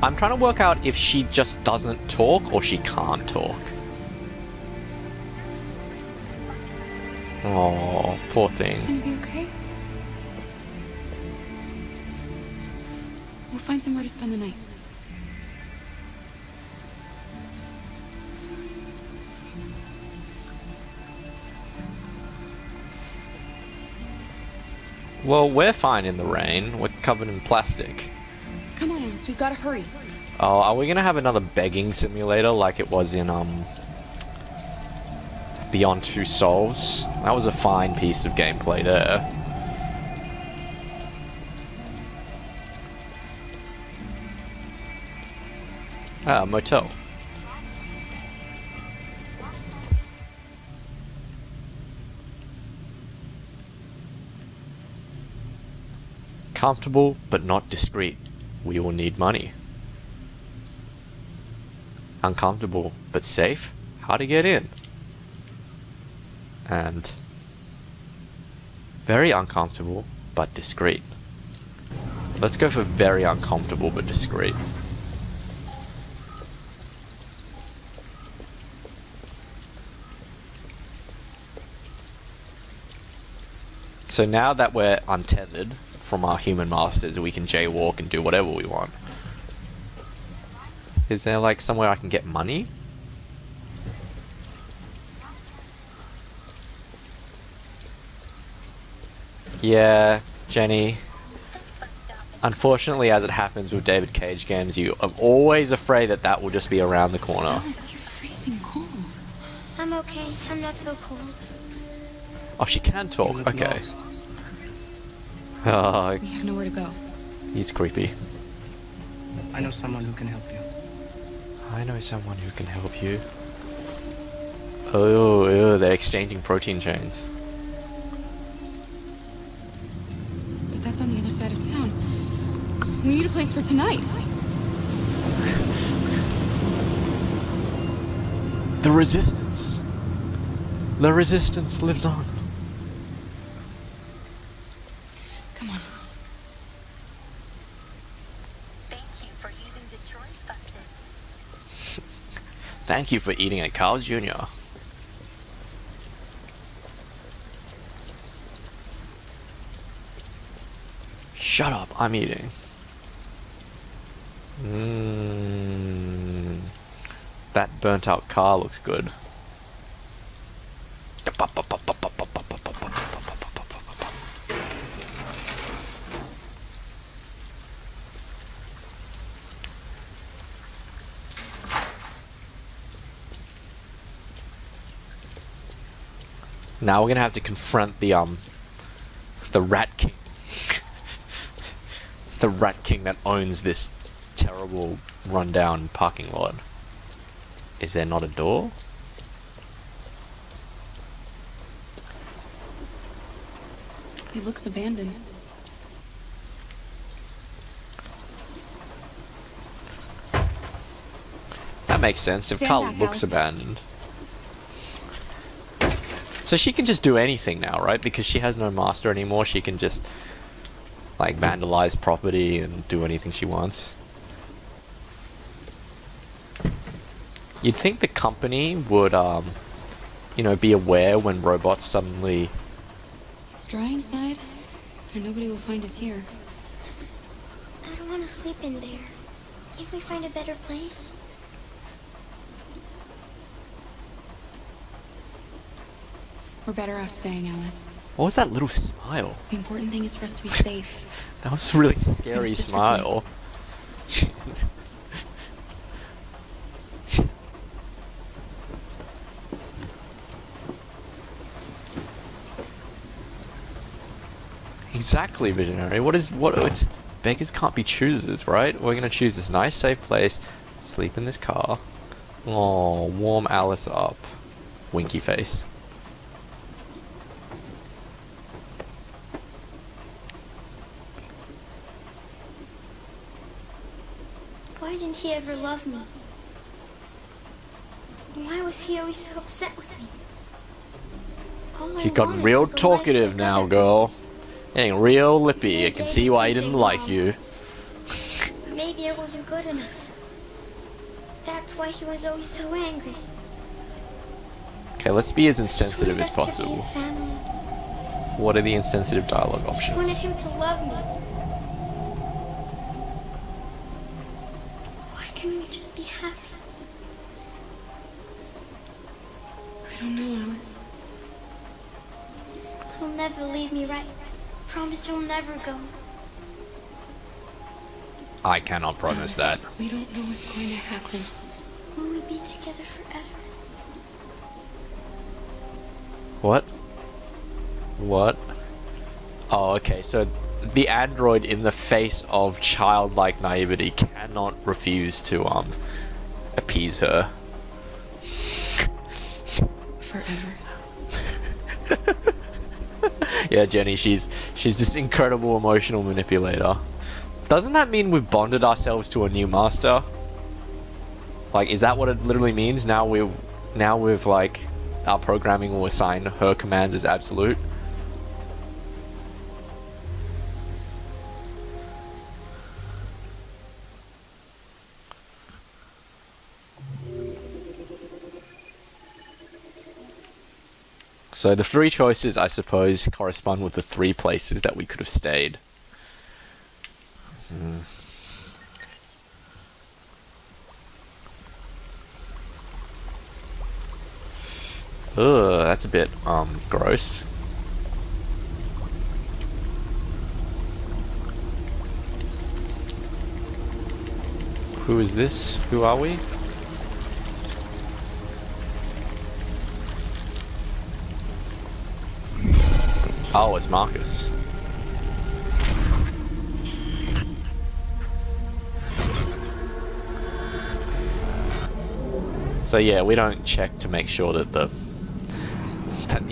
I'm trying to work out if she just doesn't talk or she can't talk. Oh, poor thing. Gonna be okay? We'll find somewhere to spend the night. Well, we're fine in the rain. We're covered in plastic. Come on, Alice, we've gotta hurry. Oh, are we gonna have another begging simulator like it was in, Beyond Two Souls? That was a fine piece of gameplay there. Ah, motel. Comfortable, but not discreet. We will need money. Uncomfortable, but safe. How to get in. And very uncomfortable, but discreet. Let's go for very uncomfortable, but discreet. So now that we're untethered from our human masters, we can jaywalk and do whatever we want. Is there like somewhere I can get money? Yeah, Jenny. Unfortunately, as it happens with David Cage games, you are always afraid that that will just be around the corner. Alice, you're freezing cold. I'm okay. I'm not so cold. Oh, she can talk. You look Okay. lost. Oh, We have nowhere to go. he's creepy. I know someone who can help you. I know someone who can help you. Oh, ew, they're exchanging protein chains. But that's on the other side of town. We need a place for tonight. The resistance. The resistance lives on. Come on, Alice. Thank you for using Detroit buses. Thank you for eating at Carl's Jr. Shut up, I'm eating. That burnt out car looks good. Now we're gonna have to confront the Rat King. The Rat King that owns this terrible rundown parking lot. Is there not a door? It looks abandoned. That makes sense if Stand Carl back, looks Alice. abandoned. So she can just do anything now, right? Because she has no master anymore, she can just like vandalize property and do anything she wants. You'd think the company would, you know, be aware when robots suddenly... It's dry inside, and nobody will find us here. I don't want to sleep in there. Can't we find a better place? We're better off staying, Alice. What was that little smile? The important thing is for us to be safe. That was a really scary just for smile. Exactly, visionary. It's beggars can't be choosers, right? We're gonna choose this nice, safe place, sleep in this car. Oh, warm Alice up. Winky face. Why didn't he ever love me? Why was he always so upset with me? All I You've gotten wanted real was a life talkative like now, other girl. girls. Getting real lippy. I Maybe can I see did why he didn't something like wrong. you. Maybe maybe I wasn't good enough. That's why he was always so angry. Okay, let's be as I insensitive just as wanted us to be possible. a family. What are the insensitive dialogue I wanted options? him to love me. Why can't we just be happy? I don't know, Alice. He'll never leave me, right? Promise he'll never go. I cannot promise that. We don't know what's going to happen. Will we be together forever? What? What? Oh, okay, so the android in the face of childlike naivety cannot refuse to, appease her. Forever. Yeah, Jenny, she's this incredible emotional manipulator. Doesn't that mean we've bonded ourselves to a new master? Like, is that what it literally means? Now we've like, our programming will assign her commands as absolute? So the three choices, I suppose, correspond with the three places that we could have stayed. Ugh, that's a bit, gross. Who is this? Who are we? Oh, it's Marcus. So yeah, we don't check to make sure that the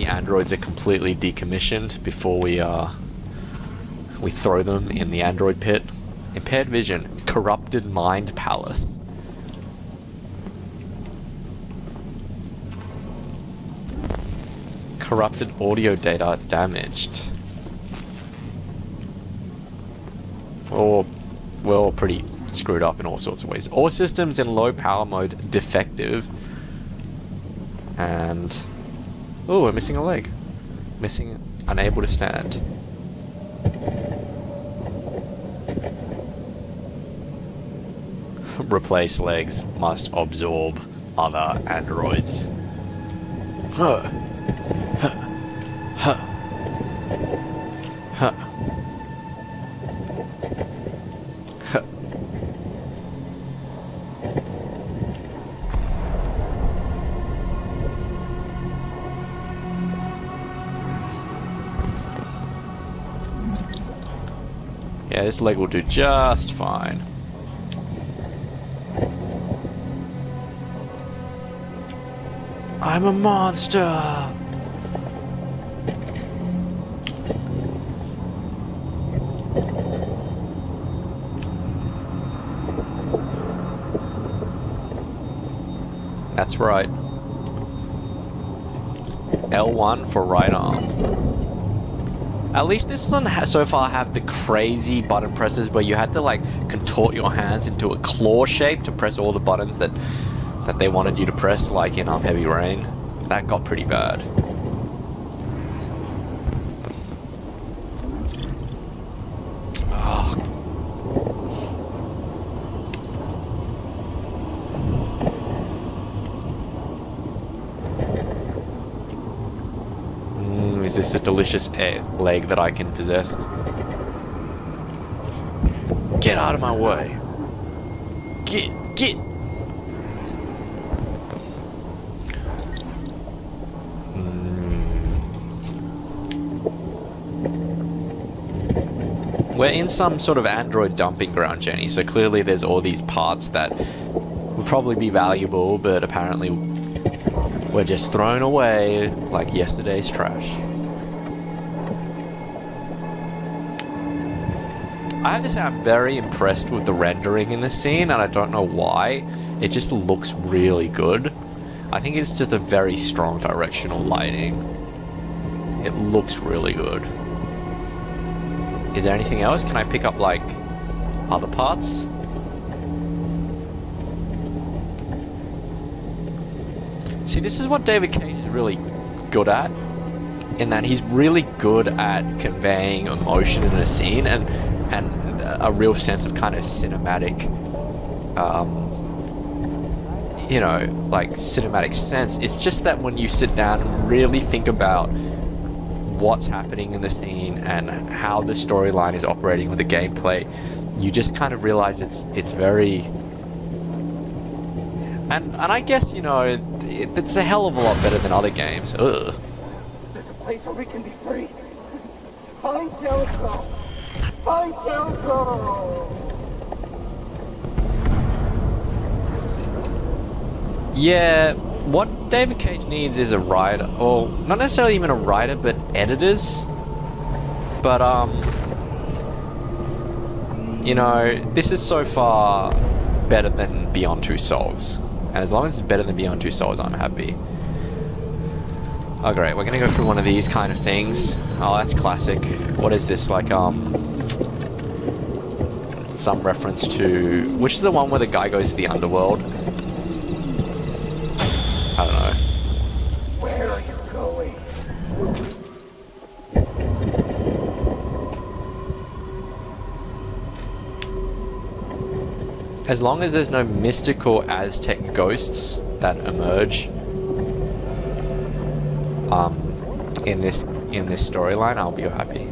androids are completely decommissioned before we throw them in the android pit. Impaired vision, corrupted mind palace. Corrupted audio data damaged. Or we're all pretty screwed up in all sorts of ways. All systems in low power mode defective. And oh, we're missing a leg. Missing, unable to stand. Replace legs, must absorb other androids. Huh. Huh. Huh. Huh. Huh. Yeah, this leg will do just fine. I'm a monster! That's right. L1 for right arm. At least this doesn't so far have the crazy button presses where you had to like contort your hands into a claw shape to press all the buttons that they wanted you to press, like in Heavy Rain. That got pretty bad. Oh. Is this a delicious leg that I can possess? Get out of my way. Get. We're in some sort of android dumping ground, Jenny, so clearly there's all these parts that would probably be valuable, but apparently we're just thrown away like yesterday's trash. I have to say I'm very impressed with the rendering in this scene, and I don't know why. It just looks really good. I think it's just a very strong directional lighting. It looks really good. Is there anything else? Can I pick up, like, other parts? See, this is what David Cage is really good at, in that he's really good at conveying emotion in a scene and a real sense of kind of cinematic, you know, like cinematic sense. It's just that when you sit down and really think about what's happening in the scene and how the storyline is operating with the gameplay, you just kind of realize it's very... And I guess, you know, it's a hell of a lot better than other games. Ugh. There's a place where we can be free. Find Jericho! Find Jericho! Yeah, what David Cage needs is a writer. Well, not necessarily even a writer, but editors. But, you know, this is so far better than Beyond Two Souls. And as long as it's better than Beyond Two Souls, I'm happy. Oh great, we're gonna go through one of these kind of things. Oh, that's classic. What is this, like, some reference to... Which is the one where the guy goes to the underworld? I don't know. Where are you going? As long as there's no mystical Aztec ghosts that emerge in this storyline, I'll be happy.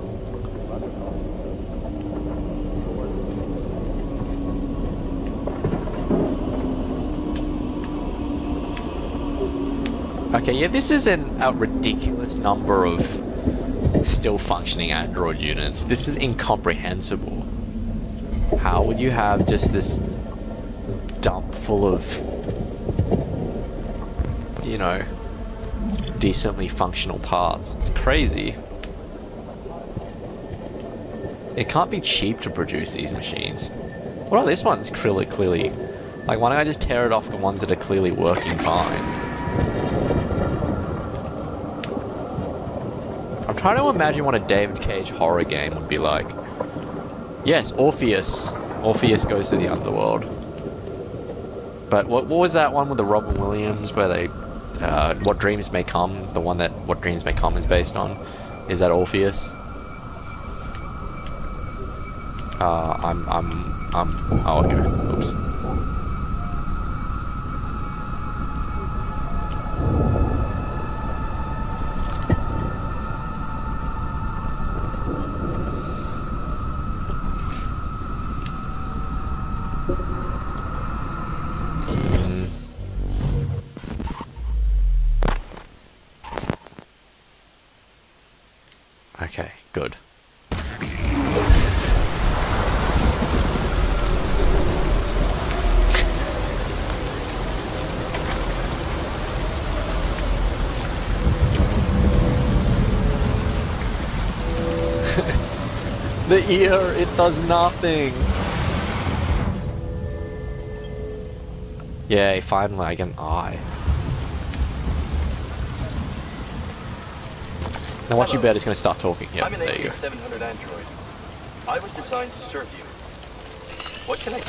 Okay, yeah, this is a ridiculous number of still functioning android units. This is incomprehensible. How would you have just this dump full of, you know, decently functional parts? It's crazy. It can't be cheap to produce these machines. What about this one's clearly... Like, why don't I just tear it off the ones that are clearly working fine? I'm trying to imagine what a David Cage horror game would be like. Yes, Orpheus. Orpheus goes to the underworld. But what was that one with the Robin Williams where they... What Dreams May Come? The one that What Dreams May Come is based on? Is that Orpheus? Oh, okay. Oops. Okay, good. The ear, it does nothing. Yeah, finally I get an eye. Now watch your bed is going to start talking. Yeah, I'm an there you go. AK-700 android. I was designed to serve you. What can I do?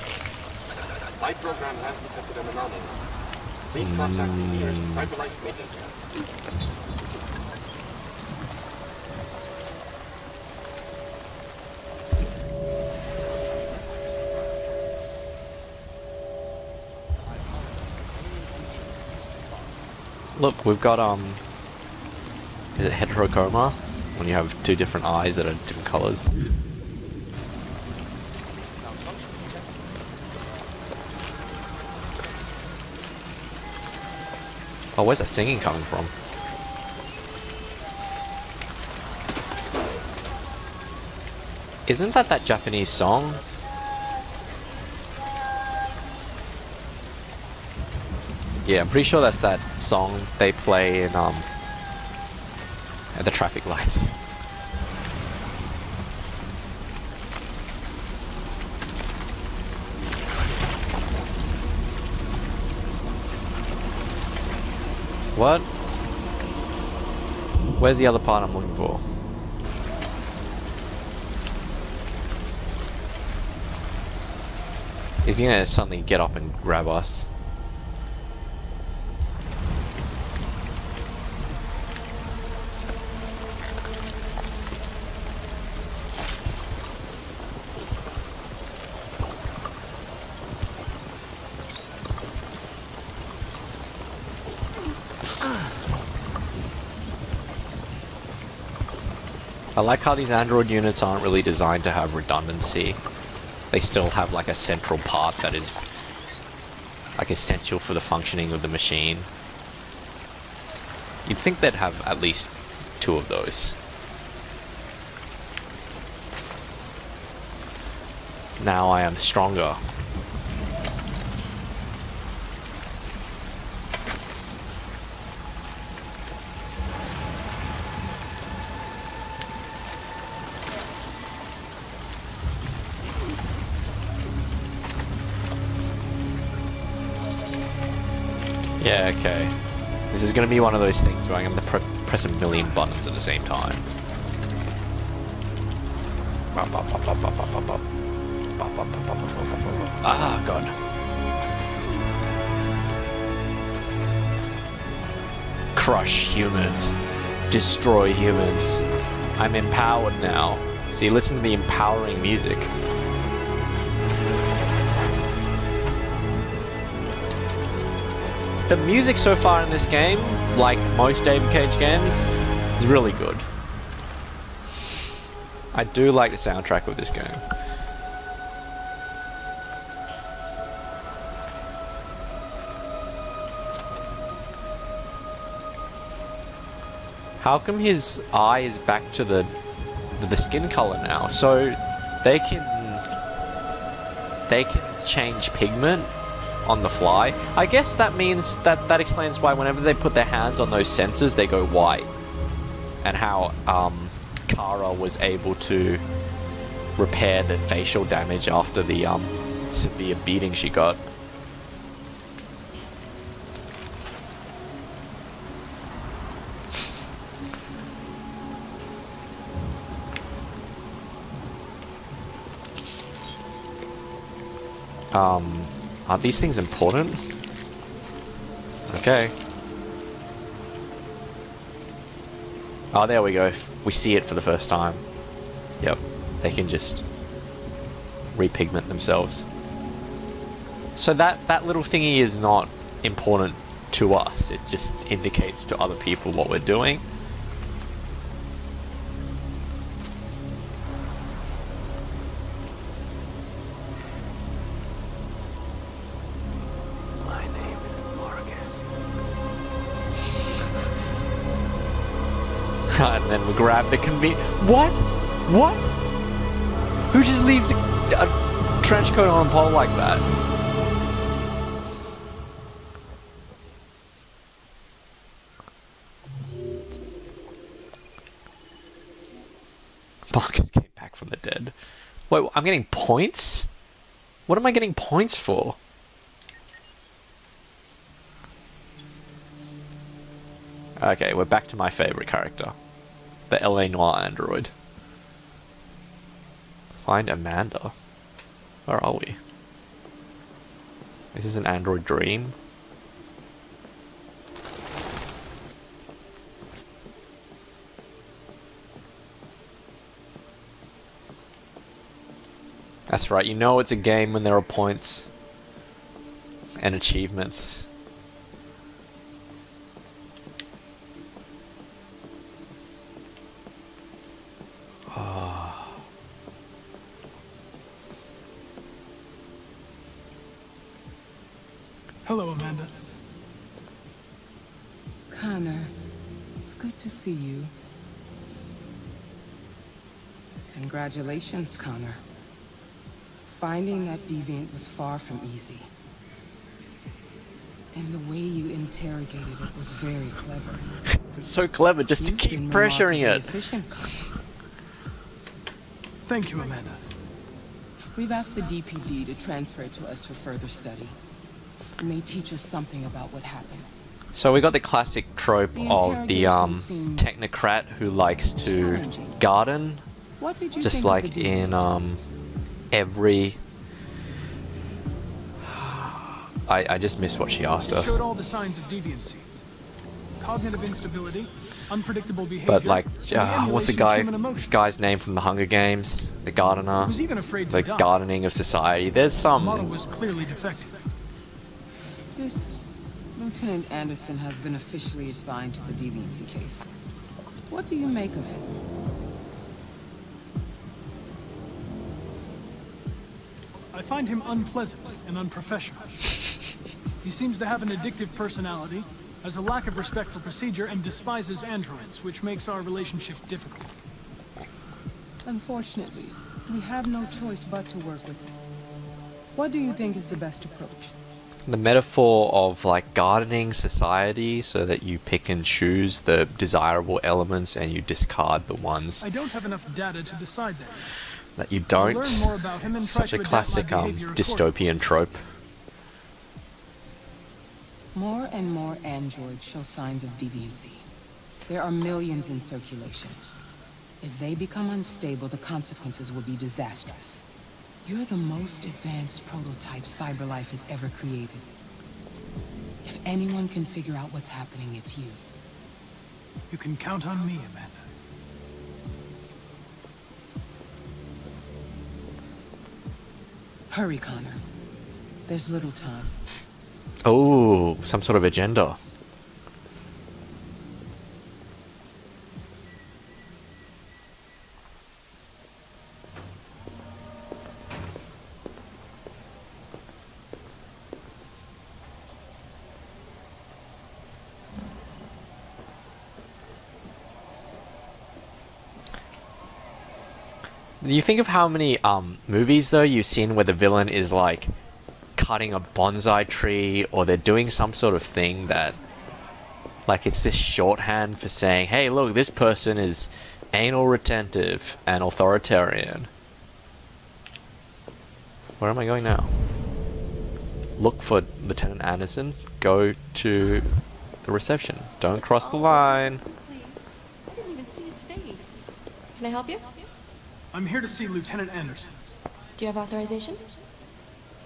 My program has detected an anomaly. Please contact the nearest CyberLife maintenance center. Look, we've got is it heterochroma? When you have two different eyes that are different colors. Oh, where's that singing coming from? Isn't that Japanese song? Yeah, I'm pretty sure that's that song they play in at the traffic lights. What? Where's the other part I'm looking for? Is he gonna suddenly get up and grab us? I like how these android units aren't really designed to have redundancy. They still have like a central part that is like essential for the functioning of the machine. You'd think they'd have at least 2 of those. Now I am stronger. Yeah, okay. This is going to be one of those things where I'm going to press a million buttons at the same time. Ah, God. Crush humans. Destroy humans. I'm empowered now. See, listen to the empowering music. The music so far in this game, like most David Cage games, is really good. I do like the soundtrack of this game. How come his eye is back to the skin color now? So they can change pigment on the fly. I guess that means that explains why whenever they put their hands on those sensors, they go white, and how Kara was able to repair the facial damage after the severe beating she got. Are these things important? Okay. Oh, there we go. We see it for the first time. Yep. They can just repigment themselves. So that little thingy is not important to us. It just indicates to other people what we're doing. And then we grab the What? What? Who just leaves a trench coat on a pole like that? Marcus came back from the dead. Wait, I'm getting points? What am I getting points for? Okay, we're back to my favorite character. The L.A. Noire android. Find Amanda. Where are we? This is an android dream. That's right, you know it's a game when there are points and achievements. Hello, Amanda. Connor, it's good to see you. Congratulations, Connor. Finding that deviant was far from easy. And the way you interrogated it was very clever. It's so clever just to keep pressuring it. Efficient. Thank you, Amanda. We've asked the DPD to transfer it to us for further study. It may teach us something about what happened. So we got the classic trope of the technocrat who likes to garden, What did you just think like of the in deviant? every... I just missed what she asked It us. showed all the signs of deviancy. Cognitive instability, unpredictable behavior. But like, and what's the emulation of human emotions. guy's name from the Hunger Games? The gardener. He was even afraid to The die. gardening of society. There's The model some... was clearly defective. This Lieutenant Anderson has been officially assigned to the deviancy case. What do you make of it? I find him unpleasant and unprofessional. He seems to have an addictive personality, has a lack of respect for procedure, and despises androids, which makes our relationship difficult. Unfortunately, we have no choice but to work with him. What do you think is the best approach? The metaphor of like gardening society, so that you pick and choose the desirable elements and you discard the ones I don't have enough data to decide that. that you I'll don't. learn more about him and try Such to a adapt my classic behavior dystopian trope. More and more androids show signs of deviancy. There are millions in circulation. If they become unstable, the consequences will be disastrous. You're the most advanced prototype CyberLife has ever created. If anyone can figure out what's happening, it's you. You can count on me, Amanda. Hurry, Connor. There's little time. Oh, some sort of agenda. You think of how many movies though you've seen where the villain is like cutting a bonsai tree, or they're doing some sort of thing that like it's this shorthand for saying, hey look, this person is anal retentive and authoritarian. Where am I going now? Look for Lieutenant Anderson. Go to the reception. Don't cross the line. I didn't even see his face. Can I help you? I'm here to see Lieutenant Anderson. Do you have authorization?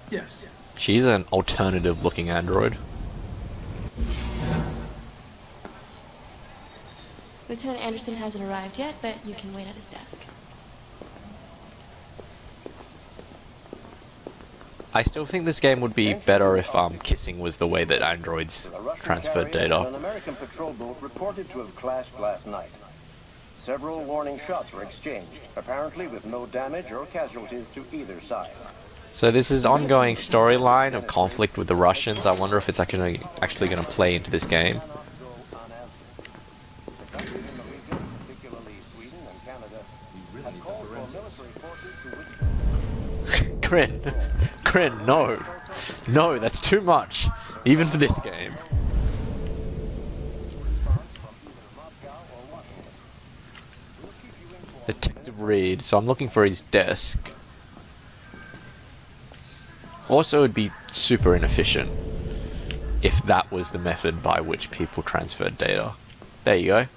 Yes. She's an alternative looking android. Lieutenant Anderson hasn't arrived yet, but you can wait at his desk. I still think this game would be better if kissing was the way that androids transferred An data. American patrol boat reported to have clashed last night. Several warning shots were exchanged, apparently with no damage or casualties to either side. So this is ongoing storyline of conflict with the Russians. I wonder if it's actually going to play into this game. Grin, no. No, that's too much. Even for this game. Detective Reed, so I'm looking for his desk. Also, it would be super inefficient if that was the method by which people transferred data. There you go.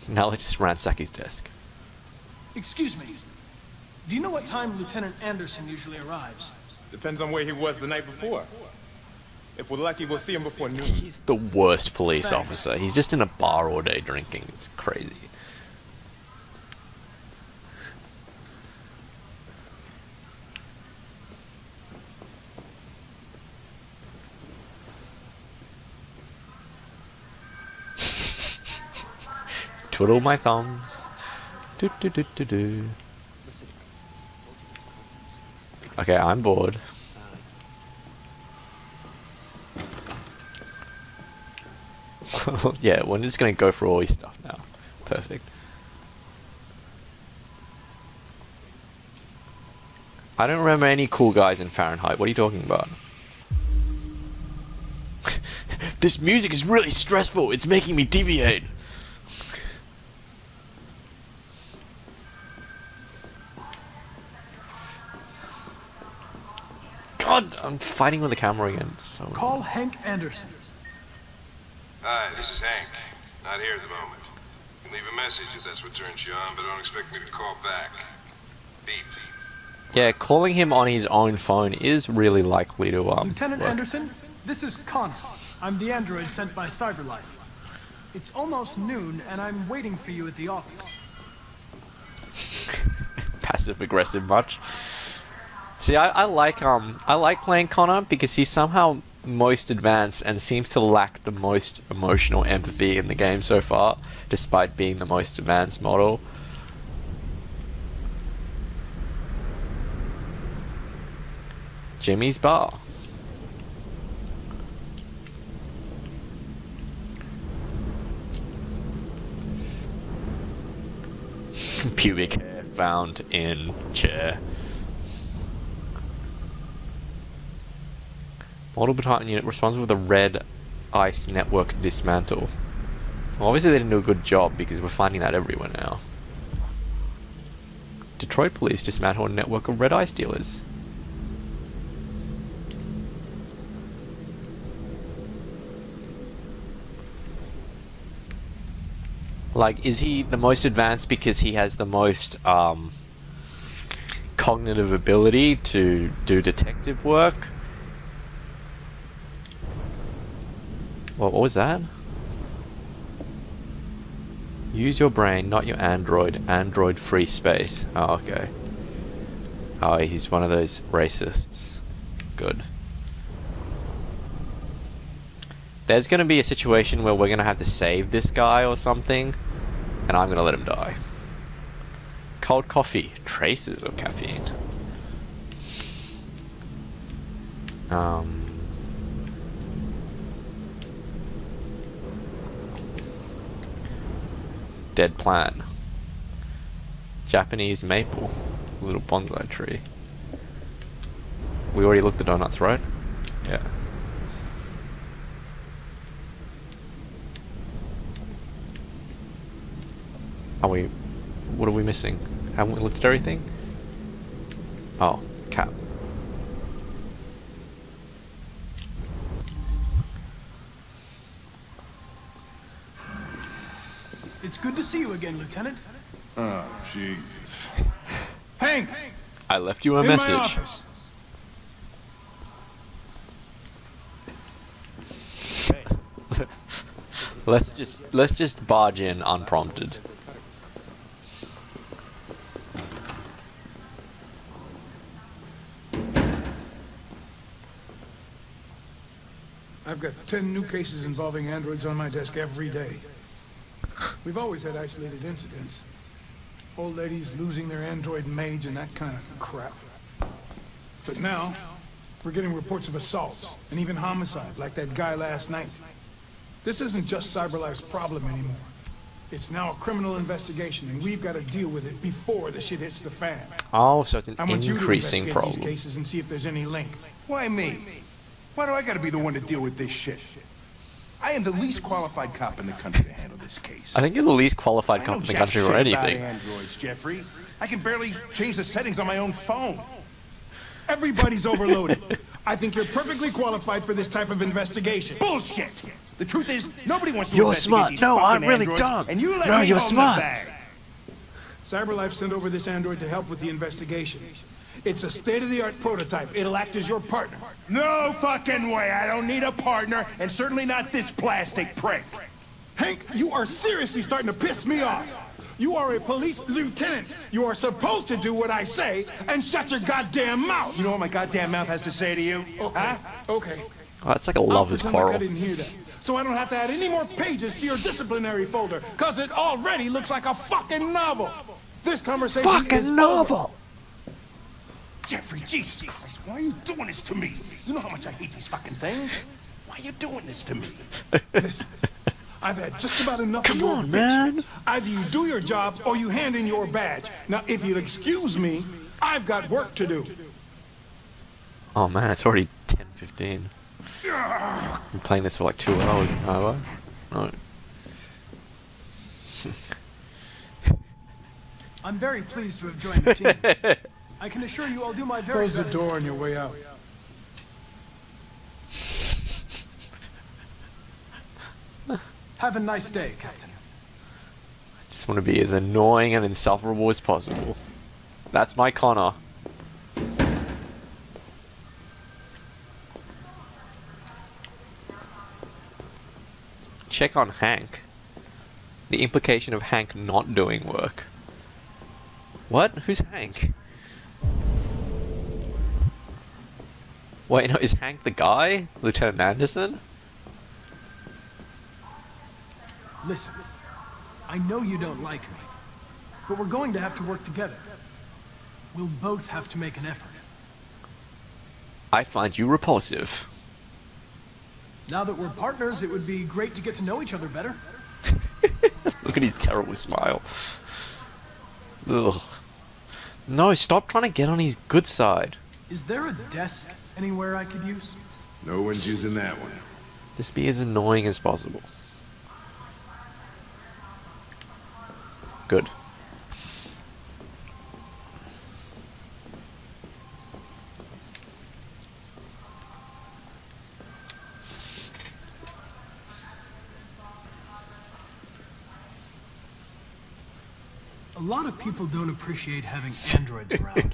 Now let's just ransack his desk. Excuse me. Do you know what time Lieutenant Anderson usually arrives? Depends on where he was the night before. If we're lucky, we'll see him before noon. He's the worst police officer. He's just in a bar all day drinking. It's crazy. Twiddle my thumbs. Do do do do do. Okay, I'm bored. Yeah, we're just gonna go through all his stuff now. Perfect. I don't remember any cool guys in Fahrenheit. What are you talking about? This music is really stressful. It's making me deviate. God, I'm fighting with the camera again. It's so Call Hank Anderson. Hi, this is Hank. Not here at the moment. You can leave a message if that's what turns you on, but don't expect me to call back. Beep. Yeah, calling him on his own phone is really likely to Lieutenant work. Anderson, this is Connor. I'm the android sent by CyberLife. It's almost noon, and I'm waiting for you at the office. Passive aggressive much. See, I like playing Connor because he's somehow most advanced and seems to lack the most emotional empathy in the game so far, despite being the most advanced model. Jimmy's bar. Pubic hair found in chair. Model battalion unit responsible for the red ice network dismantle. Well, obviously they didn't do a good job because we're finding that everywhere now. Detroit police dismantle a network of red ice dealers. Like, is he the most advanced because he has the most cognitive ability to do detective work? What was that? Use your brain, not your android. Android free space. Oh, okay. Oh, he's one of those racists. Good. There's gonna be a situation where we're gonna have to save this guy or something, and I'm gonna let him die. Cold coffee. Traces of caffeine. Dead plant. Japanese maple. Little bonsai tree. We already looked at donuts, right? Yeah. Are we... What are we missing? Haven't we looked at everything? Oh, cap. It's good to see you again, Lieutenant. Oh, Jesus. Hank! I left you a in message. my office. Let's just barge in unprompted. I've got 10 new cases involving androids on my desk every day. We've always had isolated incidents. Old ladies losing their android maids and that kind of crap. But now, we're getting reports of assaults, and even homicide, like that guy last night. This isn't just CyberLife's problem anymore. It's now a criminal investigation, and we've got to deal with it before the shit hits the fan. Oh, so it's an I want you to increasing investigate problem. these cases and see if there's any link. Why me? Why do I gotta be the one to deal with this shit? I am the least qualified cop in the country to handle this case. I think you're the least qualified cop in the country for anything. Androids, Jeffrey. I can barely change the settings on my own phone. Everybody's overloaded. I think you're perfectly qualified for this type of investigation. Bullshit! The truth is, nobody wants to You're investigate smart. these No, I'm fucking really androids, dumb. And you let No, me you're own the smart. bag. CyberLife sent over this android to help with the investigation. It's a state-of-the-art prototype. It'll act as your partner. No fucking way! I don't need a partner, and certainly not this plastic prick. Hank, you are seriously starting to piss me off. You are a police lieutenant. You are supposed to do what I say and shut your goddamn mouth. You know what my goddamn mouth has to say to you? Okay. Huh? Okay. Oh, that's like a lover's I'll quarrel. like I didn't hear that. So I don't have to add any more pages to your disciplinary folder, cause it already looks like a fucking novel. This conversation is over. Jeffrey, Jesus Christ, why are you doing this to me? You know how much I hate these fucking things? Why are you doing this to me? Listen, I've had just about enough of your bitch. Man. Either you do your job or you hand in your badge. Now, if you'll excuse me, I've got work to do. Oh man, it's already 10:15. Been playing this for like 2 hours. No. I'm very pleased to have joined the team. I can assure you I'll do my very best. Close the door on your way out. Have a nice day, Captain. I just want to be as annoying and insufferable as possible. That's my Connor. Check on Hank. The implication of Hank not doing work. What? Who's Hank? Wait, no, is Hank the guy? Lieutenant Anderson? Listen, I know you don't like me, but we're going to have to work together. We'll both have to make an effort. I find you repulsive. Now that we're partners, it would be great to get to know each other better. Look at his terrible smile. Ugh. No, stop trying to get on his good side. Is there a desk anywhere I could use? No one's using that one. Just be as annoying as possible. Good. A lot of people don't appreciate having androids around.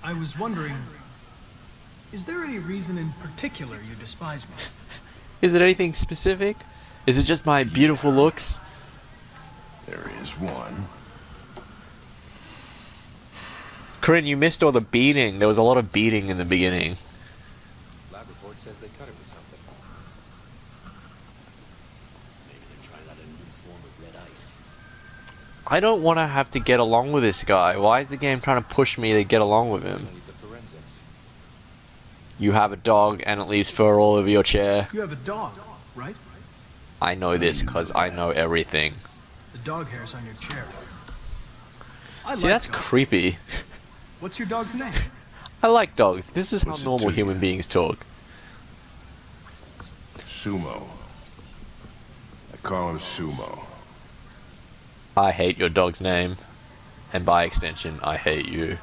I was wondering, is there any reason in particular you despise me? Is it anything specific? Is it just my beautiful looks? There is one. Corinne, you missed all the beating. There was a lot of beating in the beginning. Lab report says they cut it with something. Maybe they're trying out a new form of red ice. I don't want to have to get along with this guy. Why is the game trying to push me to get along with him? You have a dog and it leaves fur all over your chair. You have a dog, right? I know this because I know everything. The dog hair's on your chair. See, that's creepy. What's your dog's name? I like dogs. This is how normal human beings talk. Sumo. I call him Sumo. I hate your dog's name. And by extension, I hate you.